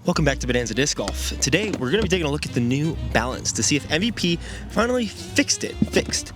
Welcome back to Bodanza Disc Golf. Today we're going to be taking a look at the new balance to see if MVP finally fixed.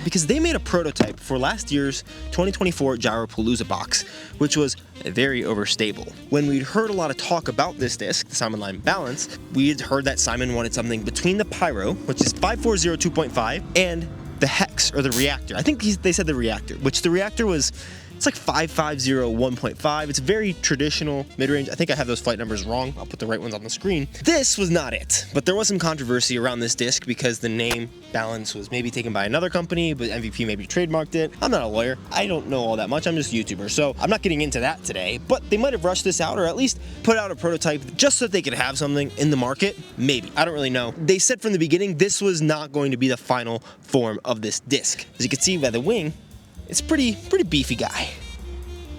Because they made a prototype for last year's 2024 Gyropalooza box, which was very overstable. When we'd heard a lot of talk about this disc, the Simonline balance, we had heard that Simon wanted something between the Pyro, which is 540 2.5, and the Hex, or the Reactor. I think they said the Reactor, which the Reactor was, it's like 550 1.5. It's very traditional mid-range. I think I have those flight numbers wrong. I'll put the right ones on the screen. This was not it, but there was some controversy around this disc because the name balance was maybe taken by another company, but MVP maybe trademarked it. I'm not a lawyer. I don't know all that much. I'm just a YouTuber, so I'm not getting into that today, but they might have rushed this out or at least put out a prototype just so that they could have something in the market. Maybe. I don't really know. They said from the beginning this was not going to be the final form of this disc. As you can see by the wing, it's pretty beefy guy.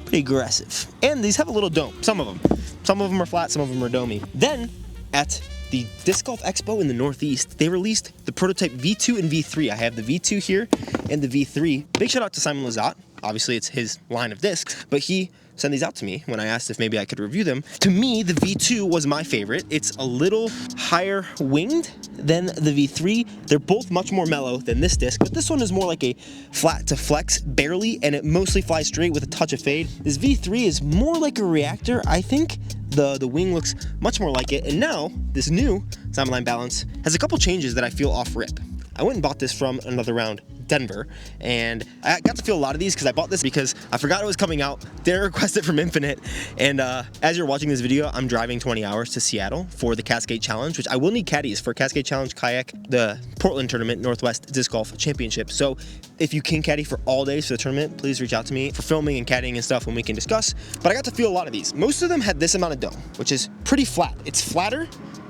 Pretty aggressive. And these have a little dome, some of them. Some of them are flat, some of them are domey. Then, at the Disc Golf Expo in the Northeast, they released the prototype V2 and V3. I have the V2 here and the V3. Big shout out to Simon Lizotte. Obviously, it's his line of discs, but he sent these out to me when I asked if maybe I could review them. To me, the V2 was my favorite. It's a little higher winged than the V3. They're both much more mellow than this disc, but this one is more like a flat to flex, barely, and it mostly flies straight with a touch of fade. This V3 is more like a Reactor. I think the wing looks much more like it, and now this new Simonline balance has a couple changes that I feel off rip. I went and bought this from another round, Denver, and I got to feel a lot of these because I bought this because I forgot it was coming out, didn't request it from Infinite, and as you're watching this video, I'm driving 20 hours to Seattle for the Cascade Challenge, which I will need caddies for Cascade Challenge, Kayak, the Portland Tournament, Northwest Disc Golf Championship. So if you can caddy for all days for the tournament, please reach out to me for filming and caddying and stuff when we can discuss. But I got to feel a lot of these. Most of them had this amount of dome, which is pretty flat. It's flatter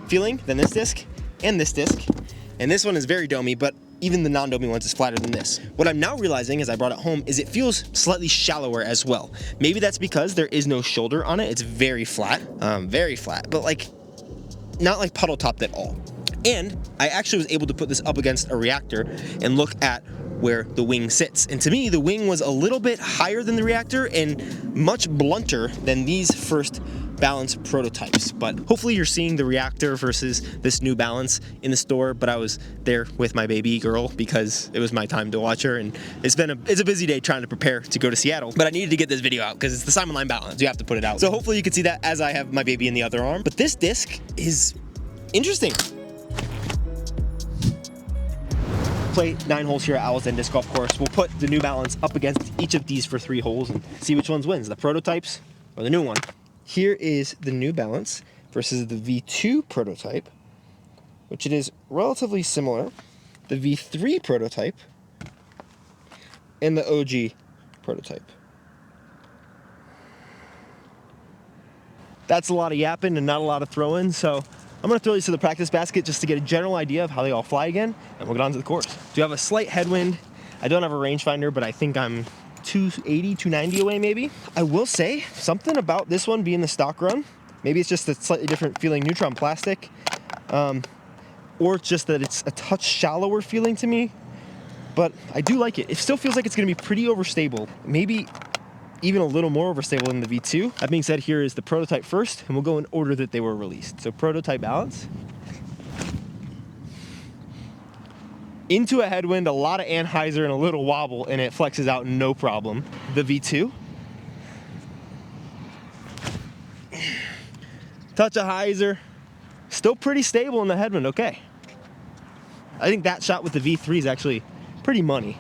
feeling than this disc and this disc. And this one is very domey, but even the non-domey ones is flatter than this. What I'm now realizing as I brought it home is it feels slightly shallower as well. Maybe that's because there is no shoulder on it. It's very flat, but like not like puddle topped at all. And I actually was able to put this up against a Reactor and look at where the wing sits. And to me, the wing was a little bit higher than the Reactor and much blunter than these first balance prototypes. But hopefully you're seeing the Reactor versus this new balance in the store. But I was there with my baby girl because it was my time to watch her, and it's a busy day trying to prepare to go to Seattle. But I needed to get this video out because it's the Simonline balance. You have to put it out. So hopefully you can see that as I have my baby in the other arm. But this disc is interesting. Play 9 holes here at Owl's End Disc Golf Course. We'll put the new balance up against each of these for 3 holes and see which ones wins, the prototypes or the new one. Here is the new balance versus the V2 prototype, which it is relatively similar. The V3 prototype and the OG prototype. That's a lot of yapping and not a lot of throwing, so I'm going to throw these to the practice basket just to get a general idea of how they all fly again, and we'll get on to the course. Do have a slight headwind. I don't have a rangefinder, but I think I'm 280, 290 away maybe. I will say something about this one being the stock run. Maybe it's just a slightly different feeling neutron plastic, or it's just that it's a touch shallower feeling to me, but I do like it. It still feels like it's going to be pretty overstable. Maybe even a little more overstable than the V2. That being said, here is the prototype first, and we'll go in order that they were released. So prototype balance. Into a headwind, a lot of anhyzer and a little wobble, and it flexes out no problem. The V2. Touch of hyzer. Still pretty stable in the headwind, okay. I think that shot with the V3 is actually pretty money.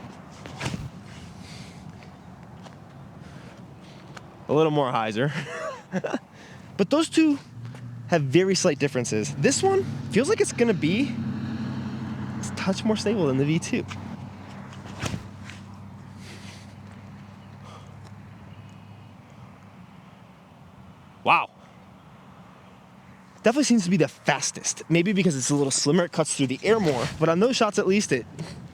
A little more hyzer. But those two have very slight differences. This one feels like it's gonna be a touch more stable than the V2. Wow. Definitely seems to be the fastest. Maybe because it's a little slimmer, it cuts through the air more. But on those shots at least, it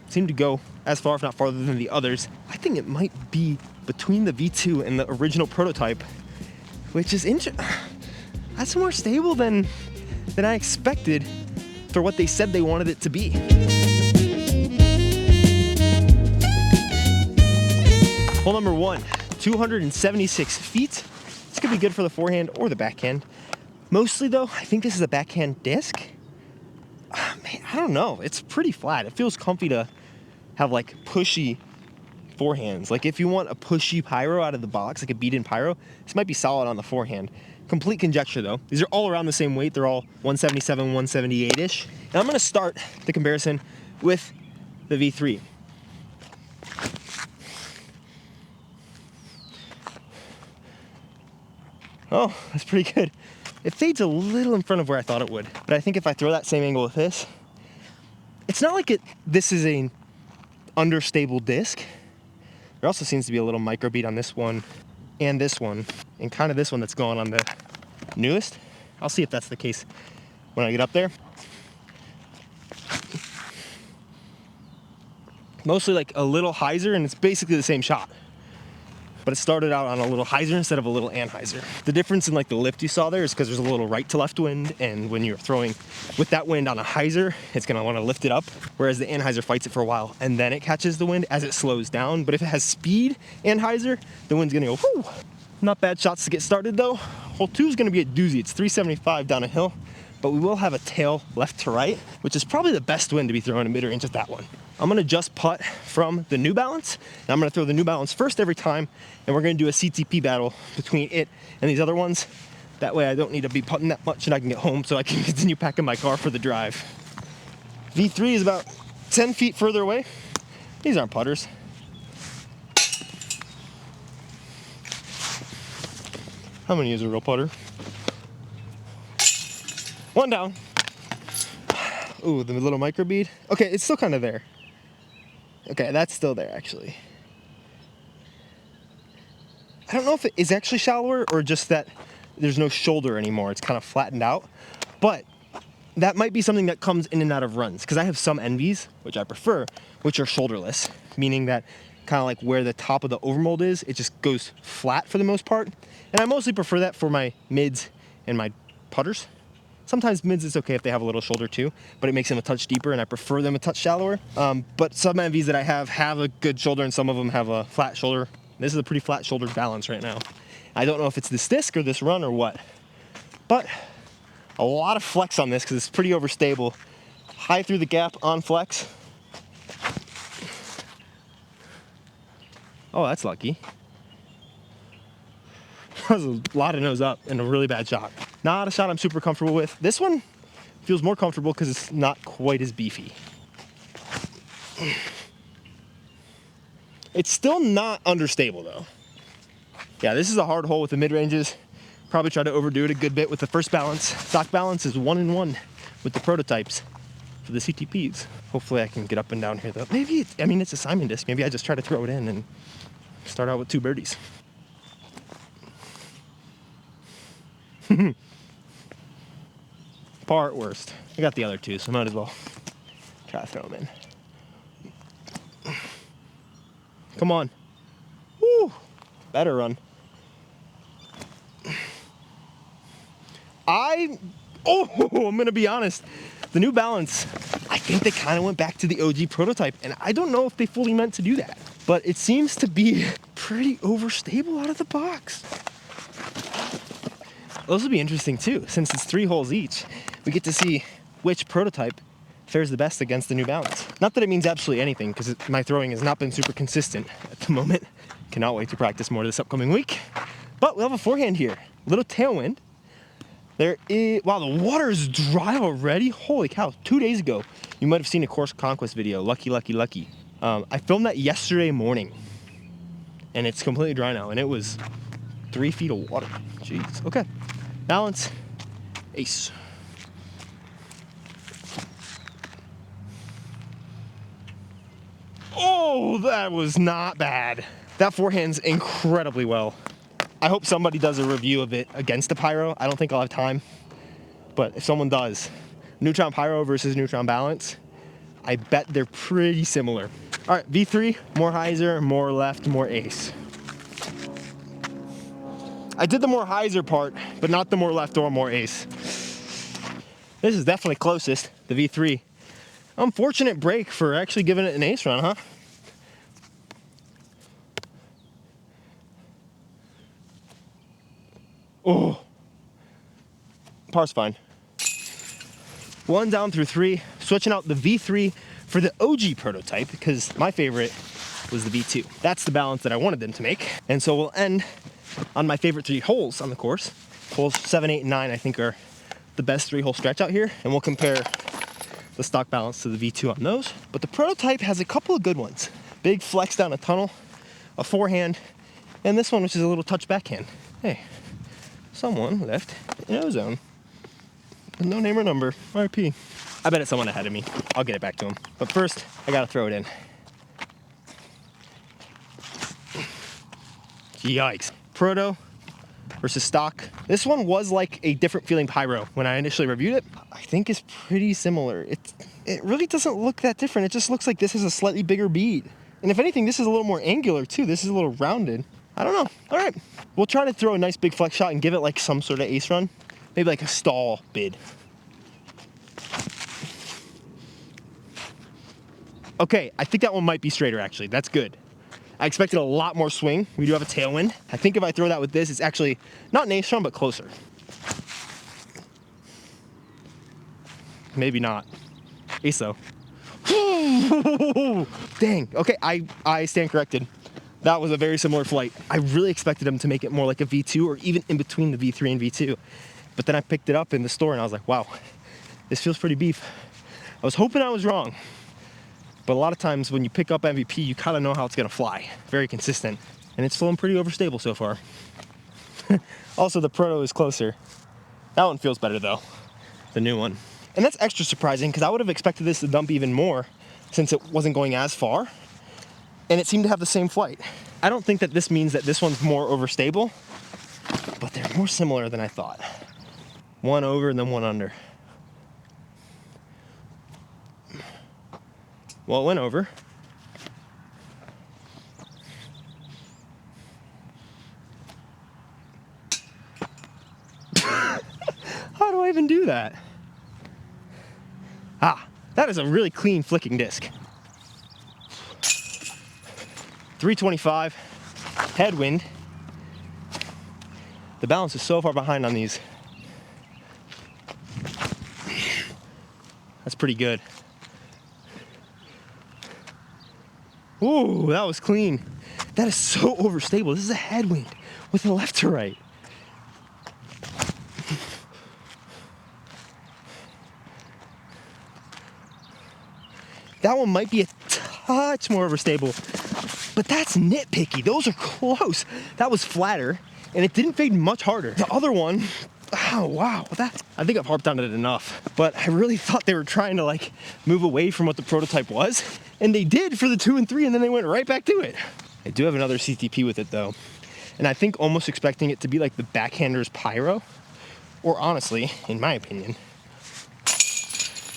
seemed to go as far, if not farther than the others. I think it might be between the V2 and the original prototype, which is that's more stable than I expected for what they said they wanted it to be. Hole number 1, 276 feet. This could be good for the forehand or the backhand. Mostly though, I think this is a backhand disc. Man, I don't know. It's pretty flat. It feels comfy to have like pushy forehands. Like if you want a pushy Pyro out of the box, like a beat-in Pyro, this might be solid on the forehand. Complete conjecture though. These are all around the same weight. They're all 177, 178-ish. And I'm gonna start the comparison with the V3. Oh, that's pretty good. It fades a little in front of where I thought it would, but I think if I throw that same angle with this, it's not like this is an understable disc. There also seems to be a little microbeat on this one, and kind of this one that's going on the newest. I'll see if that's the case when I get up there. Mostly like a little hyzer, and it's basically the same shot. But it started out on a little hyzer instead of a little anhyzer. The difference in like the lift you saw there is because there's a little right to left wind, and when you're throwing with that wind on a hyzer, it's gonna wanna lift it up, whereas the anhyzer fights it for a while and then it catches the wind as it slows down. But if it has speed anhyzer, the wind's gonna go whoo. Not bad shots to get started though. Hole 2 is gonna be a doozy. It's 375 down a hill, but we will have a tail left to right, which is probably the best wind to be throwing in mid-range at that one. I'm gonna just putt from the New Balance, and I'm gonna throw the New Balance first every time, and we're gonna do a CTP battle between it and these other ones. That way I don't need to be putting that much and I can get home so I can continue packing my car for the drive. V3 is about 10 feet further away. These aren't putters. I'm gonna use a real putter. One down. Ooh, the little micro bead. Okay, it's still kind of there. Okay, that's still there actually. I don't know if it is actually shallower or just that there's no shoulder anymore. It's kind of flattened out, but that might be something that comes in and out of runs, because I have some NVs, which I prefer, which are shoulderless, meaning that kind of like where the top of the overmold is, it just goes flat for the most part. And I mostly prefer that for my mids and my putters. Sometimes mids it's okay if they have a little shoulder too, but it makes them a touch deeper and I prefer them a touch shallower. But some NVs that I have a good shoulder and some of them have a flat shoulder. This is a pretty flat shouldered balance right now. I don't know if it's this disc or this run or what, but a lot of flex on this because it's pretty overstable. High through the gap on flex. Oh, that's lucky. That was a lot of nose up and a really bad shot. Not a shot I'm super comfortable with. This one feels more comfortable because it's not quite as beefy. It's still not understable though. Yeah, this is a hard hole with the mid-ranges. Probably try to overdo it a good bit with the first balance. Stock balance is 1-1 with the prototypes for the CTPs. Hopefully I can get up and down here though. Maybe, it's a Simon disc. Maybe I just try to throw it in and start out with 2 birdies. Par at worst. I got the other 2, so I might as well try to throw them in. Come on. Woo! Better run. I'm gonna be honest. The New Balance, I think they kind of went back to the OG prototype, and I don't know if they fully meant to do that, but it seems to be pretty overstable out of the box. Those will be interesting too, since it's 3 holes each. We get to see which prototype fares the best against the New Balance. Not that it means absolutely anything, because my throwing has not been super consistent at the moment. Cannot wait to practice more this upcoming week. But we'll have a forehand here. A little tailwind. There is, wow, the water is dry already. Holy cow, 2 days ago, you might have seen a Course Conquest video, Lucky, Lucky, Lucky. I filmed that yesterday morning, and it's completely dry now, and it was 3 feet of water. Jeez, okay. Balance, ace. Oh, that was not bad. That forehand's incredibly well. I hope somebody does a review of it against the Pyro. I don't think I'll have time, but if someone does, neutron Pyro versus neutron balance, I bet they're pretty similar. All right, V3, more hyzer, more left, more ace. I did the more hyzer part, but not the more left or more ace. This is definitely closest, the V3. Unfortunate break for actually giving it an ace run, huh? Oh. Par's fine. 1 down through 3, switching out the V3 for the OG prototype because my favorite was the V2. That's the balance that I wanted them to make. And so we'll end on my favorite 3 holes on the course. Holes 7, 8, and 9 I think are the best 3-hole stretch out here, and we'll compare the stock balance to the V2 on those. But the prototype has a couple of good ones. Big flex down a tunnel, a forehand, and this one which is a little touch backhand. Hey, someone left an ozone with no name or number, RP. I bet it's someone ahead of me. I'll get it back to him. But first, I gotta throw it in. Yikes. Proto versus stock. This one was like a different feeling Pyro when I initially reviewed it. I think it's pretty similar. It really doesn't look that different. It just looks like this is a slightly bigger bead. And if anything, this is a little more angular too. This is a little rounded. I don't know. All right. We'll try to throw a nice big flex shot and give it like some sort of ace run. Maybe like a stall bid. Okay, I think that one might be straighter actually. That's good. I expected a lot more swing. We do have a tailwind. I think if I throw that with this, it's actually not an ace run, but closer. Maybe not. Ace though. Dang. Okay, I stand corrected. That was a very similar flight. I really expected him to make it more like a V2 or even in between the V3 and V2. But then I picked it up in the store and I was like, wow, this feels pretty beef. I was hoping I was wrong. But a lot of times when you pick up MVP, you kind of know how it's gonna fly. Very consistent. And it's flown pretty overstable so far. Also, the Proto is closer. That one feels better though, the new one. And that's extra surprising because I would have expected this to dump even more since it wasn't going as far. And it seemed to have the same flight. I don't think that this means that this one's more overstable, but they're more similar than I thought. One over and then one under. Well, it went over. How do I even do that? Ah, that is a really clean flicking disc. 325, headwind. The balance is so far behind on these. That's pretty good. Ooh, that was clean. That is so overstable. This is a headwind with a left to right. That one might be a touch more overstable, but that's nitpicky. Those are close. That was flatter, and it didn't fade much harder. The other one, oh wow, I think I've harped on it enough, but I really thought they were trying to like move away from what the prototype was, and they did for the 2 and 3, and then they went right back to it. I do have another CTP with it though, and I think almost expecting it to be like the backhander's Pyro, or honestly, in my opinion,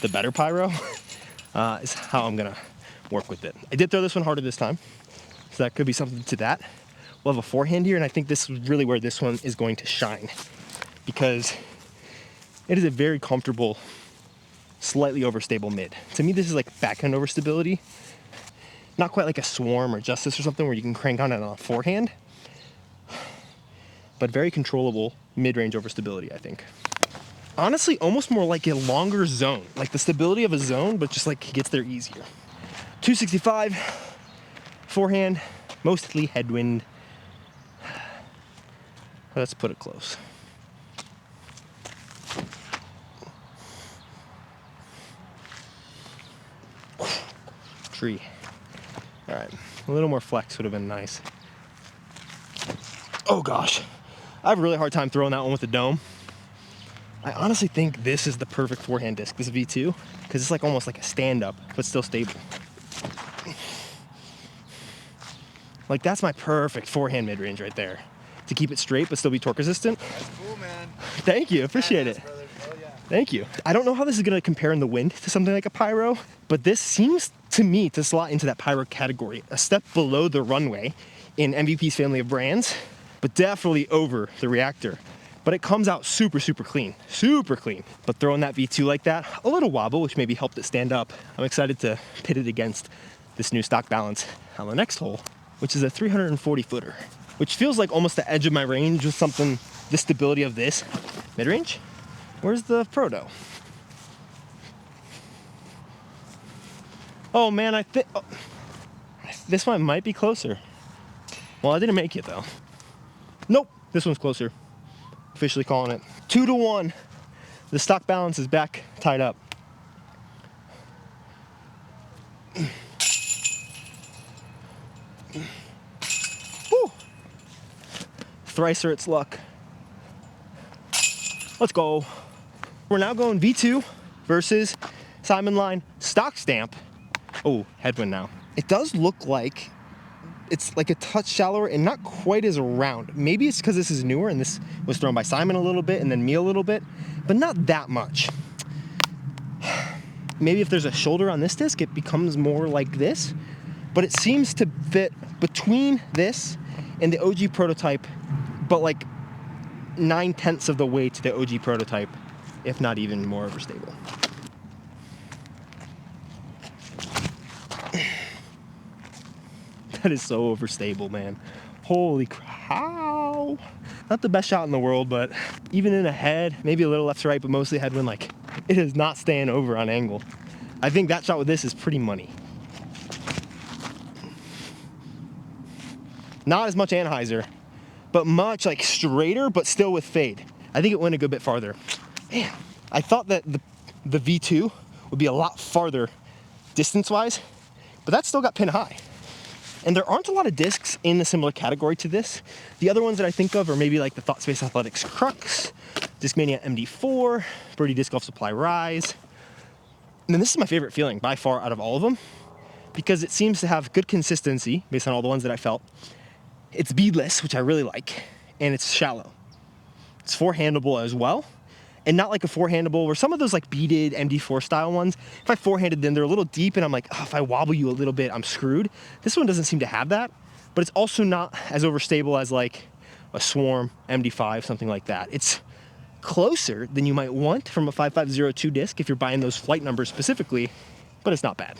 the better Pyro is how I'm gonna work with it. I did throw this one harder this time, so that could be something to that. We'll have a forehand here, and I think this is really where this one is going to shine, because it is a very comfortable, slightly overstable mid. To me, this is like backhand overstability. Not quite like a Swarm or Justice or something where you can crank on it on a forehand, but very controllable mid-range overstability, I think. Honestly, almost more like a longer zone, like the stability of a zone, but just like gets there easier. 265, forehand, mostly headwind. Let's put it close. Tree. All right, a little more flex would have been nice. Oh gosh, I have a really hard time throwing that one with the dome. I honestly think this is the perfect forehand disc, this V2, because it's like almost like a stand-up, but still stable. Like that's my perfect forehand mid-range right there. To keep it straight, but still be torque resistant. That's cool, man. Thank you, appreciate it. Yeah. Thank you. I don't know how this is gonna compare in the wind to something like a Pyro, but this seems to me to slot into that Pyro category, a step below the Runway in MVP's family of brands, but definitely over the Reactor. But it comes out super, super clean, super clean. But throwing that V2 like that, a little wobble, which maybe helped it stand up. I'm excited to pit it against this new stock balance on the next hole, which is a 340 footer, which feels like almost the edge of my range with something, the stability of this. Mid-range? Where's the Proto? Oh man, I think this one might be closer. Well, I didn't make it though. Nope, this one's closer. Officially calling it 2-1. The stock balance is back tied up. Woo! Thricer its luck. Let's go. We're now going V2 versus Simonline stock stamp. Oh, headwind now. It does look like it's like a touch shallower and not quite as round. Maybe it's because this is newer and this was thrown by Simon a little bit and then me a little bit, but not that much. Maybe if there's a shoulder on this disc, it becomes more like this, but it seems to fit between this and the OG prototype, but like 9/10 of the way to the OG prototype, if not even more overstable. That is so overstable, man. Holy cow. Not the best shot in the world, but even in a head, maybe a little left to right, but mostly headwind, like, it is not staying over on angle. I think that shot with this is pretty money. Not as much Anheuser, but much like straighter, but still with fade. I think it went a good bit farther. Man, I thought that the V2 would be a lot farther distance-wise, but that still got pin high. And there aren't a lot of discs in a similar category to this. The other ones that I think of are maybe like the Thought Space Athletics Crux, Discmania MD4, Birdie Disc Golf Supply Rise. And then this is my favorite feeling by far out of all of them, because it seems to have good consistency based on all the ones that I felt. It's beadless, which I really like, and it's shallow. It's forehandable as well, and not like a forehandable where some of those like beaded MD4 style ones, if I forehanded them, they're a little deep and I'm like, oh, if I wobble you a little bit, I'm screwed. This one doesn't seem to have that, but it's also not as overstable as like a Swarm MD5, something like that. It's closer than you might want from a 5502 disc if you're buying those flight numbers specifically, but it's not bad.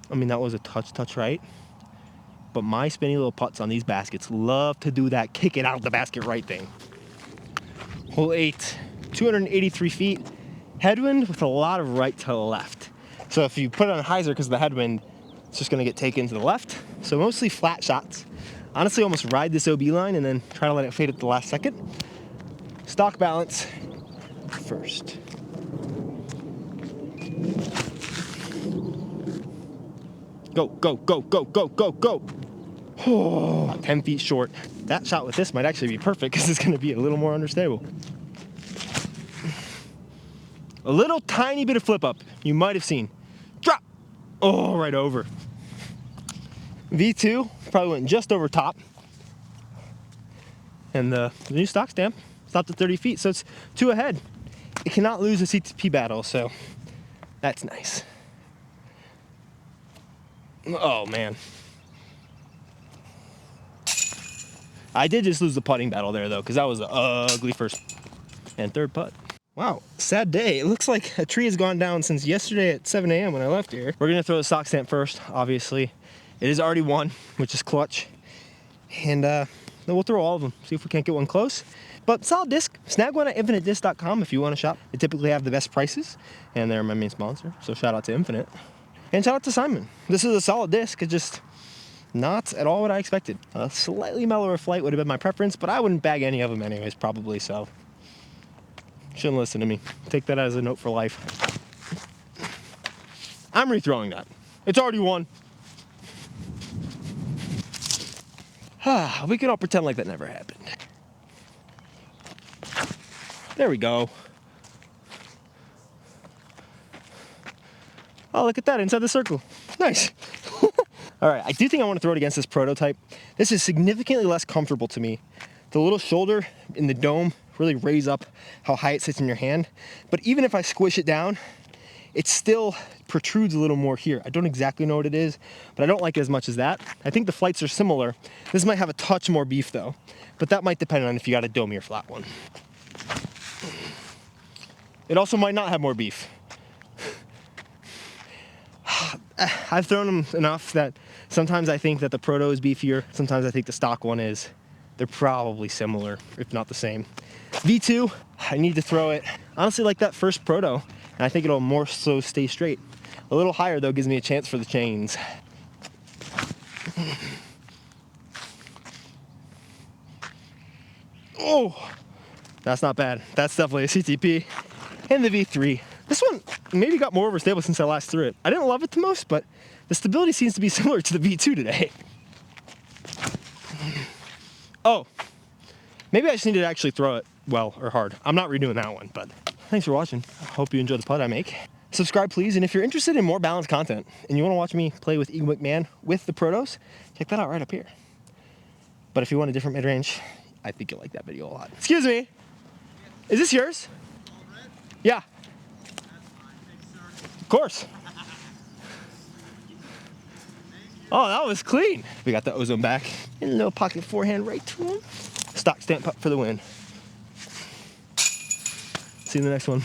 I mean, that was a touch right. But my spinny little putts on these baskets love to do that kick it out of the basket right thing. Hole 8, 283 feet, headwind with a lot of right to left. So if you put it on hyzer because of the headwind, it's just gonna get taken to the left. So mostly flat shots. Honestly, almost ride this OB line and then try to let it fade at the last second. Stock balance first. Go, go, go, go, go, go, go. Oh, 10 feet short. That shot with this might actually be perfect because it's going to be a little more understable. A little tiny bit of flip up you might have seen. Drop. Oh, right over. V2 probably went just over top. And the new stock stamp stopped at 30 feet, so it's 2 ahead. It cannot lose a CTP battle, so that's nice. Oh, man. I did just lose the putting battle there, though, because that was an ugly first and third putt. Wow, sad day. It looks like a tree has gone down since yesterday at 7 a.m. when I left here. We're going to throw the stock stamp first, obviously. It is already one, which is clutch. And then we'll throw all of them, see if we can't get one close. But solid disc. Snag one at infinitedisc.com if you want to shop. They typically have the best prices, and they're my main sponsor, so shout out to Infinite. And shout out to Simon. This is a solid disc. It's just not at all what I expected. A slightly mellower flight would have been my preference, but I wouldn't bag any of them anyways, probably, so. Shouldn't listen to me. Take that as a note for life. I'm rethrowing that. It's already one. We can all pretend like that never happened. There we go. Oh, look at that, inside the circle. Nice. All right, I do think I want to throw it against this prototype. This is significantly less comfortable to me. The little shoulder in the dome really raise up how high it sits in your hand. But even if I squish it down, it still protrudes a little more here. I don't exactly know what it is, but I don't like it as much as that. I think the flights are similar. This might have a touch more beef though, but that might depend on if you got a domey or flat one. It also might not have more beef. I've thrown them enough that sometimes I think that the Proto is beefier, sometimes I think the stock one is. They're probably similar, if not the same. V2, I need to throw it honestly like that first Proto, and I think it'll more so stay straight. A little higher though gives me a chance for the chains. Oh, that's not bad. That's definitely a CTP. And the V3. This one maybe got more overstable since I last threw it. I didn't love it the most, but the stability seems to be similar to the V2 today. Oh, maybe I just need to actually throw it well or hard. I'm not redoing that one, but thanks for watching. I hope you enjoy the putt I make. Subscribe, please, and if you're interested in more balanced content and you want to watch me play with Eagle McMahon with the Protos, check that out right up here. But if you want a different mid-range, I think you'll like that video a lot. Excuse me, is this yours? Yeah. Of course. Oh, that was clean. We got the ozone back. And a little pocket forehand right to him. Stock stamp putt for the win. See you in the next one.